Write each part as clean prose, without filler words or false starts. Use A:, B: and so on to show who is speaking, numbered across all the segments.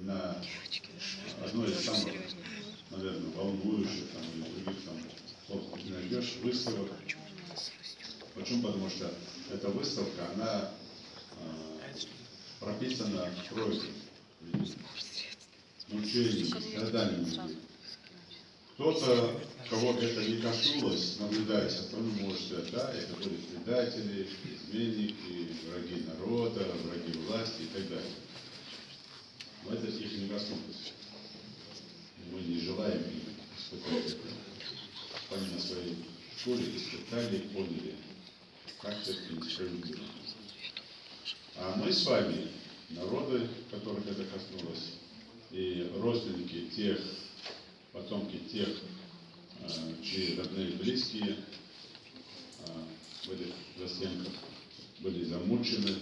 A: на одной из самых, наверное, волнующих там, или других там, не найдешь выставок. Почему? Потому что эта выставка, она прописана кровью, мучениями, страданиями. Кто-то, кого это не коснулось, наблюдая со стороны, может сказать, да, это были предатели, изменники, враги народа, враги власти и так далее. Но это их не коснулось. Мы не желаем им испытать это. Они на своей школе испытали, поняли, как это несправедливо. А мы с вами, народы, которых это коснулось, и родственники тех, потомки тех, чьи родные и близкие в этих застенках были замучены,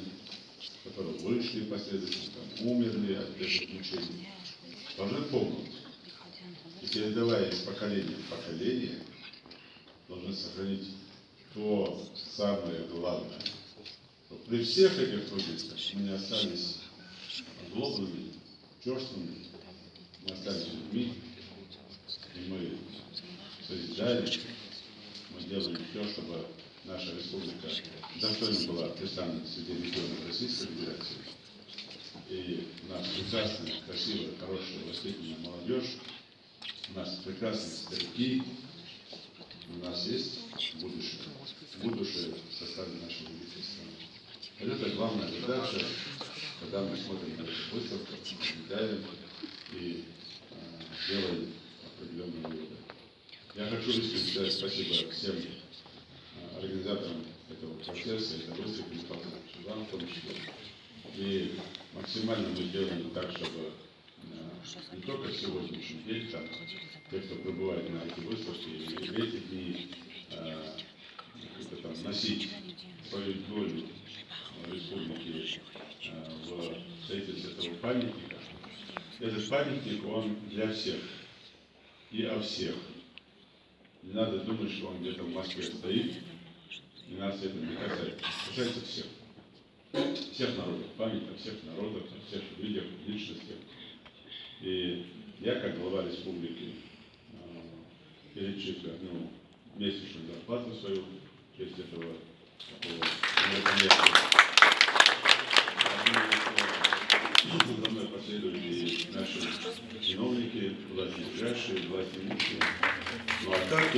A: которые вышли последовательно, умерли от этих мучений, должны помнить, и передавая из поколения в поколение, должны сохранить то самое главное. При всех этих трудностях мы не остались злобными, черствыми, мы остались людьми, и мы созидали, мы делали все, чтобы наша республика достойна была признана среди регионов Российской Федерации. И у нас прекрасная, красивая, хорошая, воспитанная молодежь, у нас прекрасные старики, у нас есть будущее. Будущее в составе нашей великой страны. Это главная задача, когда мы смотрим на эту выставку, наблюдаем и делаем определенные выводы. Я хочу искренне сказать спасибо всем организаторам этого процесса, этой выставки, вам в том числе. И максимально мы делаем так, чтобы не только сегодняшний день, там, те, кто пребывает на эти выставки, и в эти дни там, носить свою долю республики в строительстве этого памятника. Этот памятник, он для всех и о всех. Не надо думать, что он где-то в Москве стоит, и нас это не касается. Касается всех. Всех народов. Память о всех народах, о всех людях, личностях. И я, как глава республики, перечислю одну месячную зарплату свою в честь этого такого мероприятия. За мной последуют и наши чиновники, власти ближайшие, власти имущие. Ну а так